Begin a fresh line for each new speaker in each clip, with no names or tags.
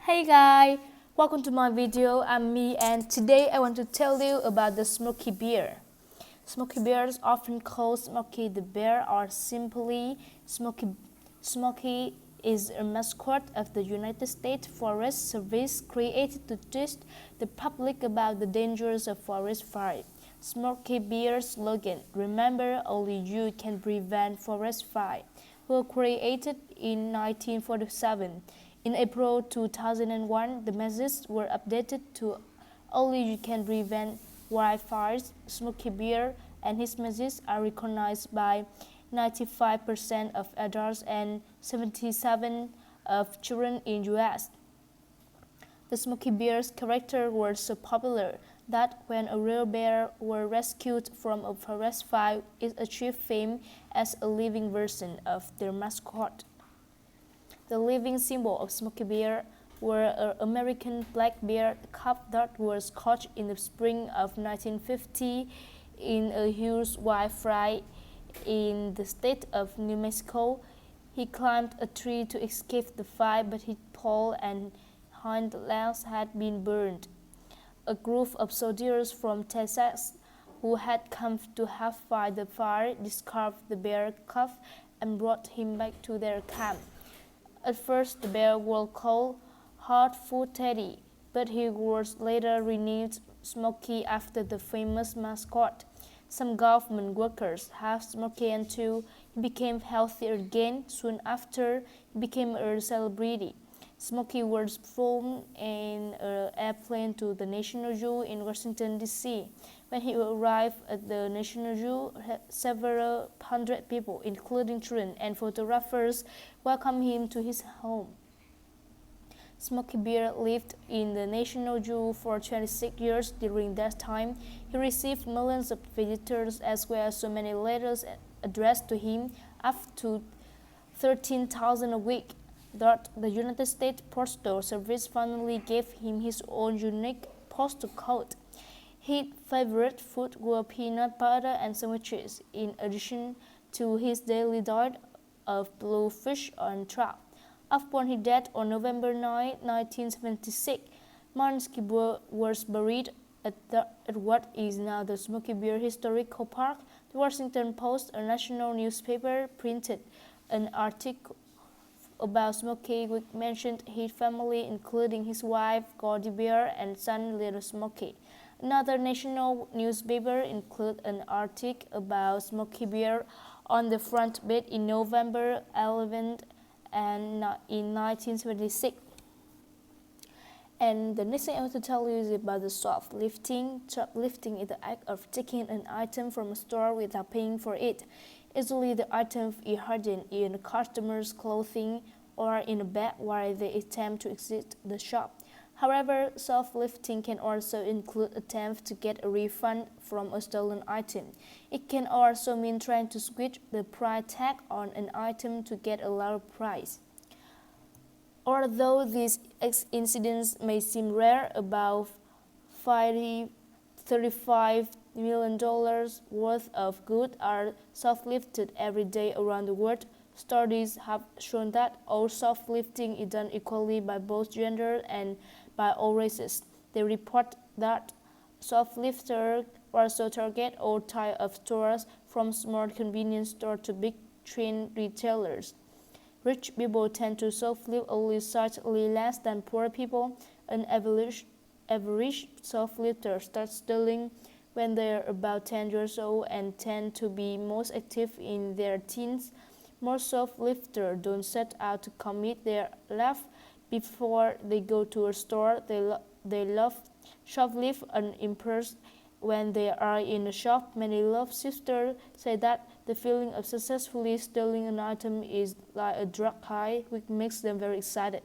Hey guys, welcome to my video. I'm me and today I want to tell you about the Smokey Bear. Smokey bears, often called Smokey the Bear or simply Smokey. Smokey is a mascot of the United States Forest Service created to teach the public about the dangers of forest fire. Smokey Bear's slogan, "Remember, only you can prevent forest fire," was created in 1947. In April 2001, the messages were updated to "Only you can prevent wildfires." Smokey Bear and his messages are recognized by 95% of adults and 77% of children in US. The Smokey Bear's character was so popular that when a real bear was rescued from a forest fire, it achieved fame as a living version of their mascot. The living symbol of Smokey Bear were an American black bear cub that was caught in the spring of 1950 in a huge wildfire in the state of New Mexico. He climbed a tree to escape the fire, but his paw and hind legs had been burned. A group of soldiers from Texas who had come to help fight the fire discovered the bear cub and brought him back to their camp. At first, the bear was called Hot Foot Teddy, but he was later renamed Smokey after the famous mascot. Some government workers have Smokey until he became healthy again. Soon after, he became a celebrity. Smokey was flown in an airplane to the National Zoo in Washington, D.C. When he arrived at the National Zoo, several hundred people, including children and photographers, welcomed him to his home. Smokey Bear lived in the National Zoo for 26 years. During that time, he received millions of visitors as well as so many letters addressed to him, up to 13,000 a week. That the United States Postal Service finally gave him his own unique postal code. His favorite food were peanut butter and sandwiches, in addition to his daily diet of bluefish and trout. Upon his death on November 9, 1976, Smokey Bear was buried at what is now the Smokey Bear Historical Park. The Washington Post, a national newspaper, printed an article about Smokey, which mentioned his family, including his wife, Goldie Bear, and son, Little Smokey. Another national newspaper included an article about Smokey Bear on the front page in November 11 and in 1976. And the next thing I want to tell you is about the shoplifting. Shoplifting is the act of taking an item from a store without paying for it. Usually the item is hidden in a customer's clothing or in a bag while they attempt to exit the shop. However, shoplifting can also include attempts to get a refund from a stolen item. It can also mean trying to switch the price tag on an item to get a lower price. Although these incidents may seem rare, about $35 million worth of goods are shoplifted every day around the world. Studies have shown that all shoplifting is done equally by both genders and by all races. They report that shoplifters also target all types of stores, from small convenience stores to big chain retailers. Rich people tend to shoplift only slightly less than poor people. An average shoplifter starts stealing when they are about 10 years old and tend to be most active in their teens. Most shoplifters don't set out to commit their theft before they go to a store. They love shoplift on impulse. When they are in a shop, many shoplifters say that the feeling of successfully stealing an item is like a drug high, which makes them very excited.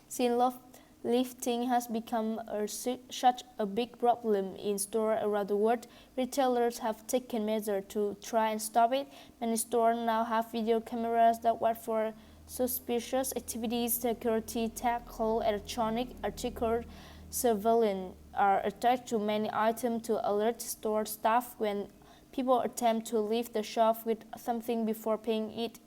Since shoplifting has become such a big problem in stores around the world, retailers have taken measures to try and stop it. Many stores now have video cameras that watch for suspicious activities. Security tackle electronic article surveillance are attached to many items to alert store staff when people attempt to leave the shop with something before paying it.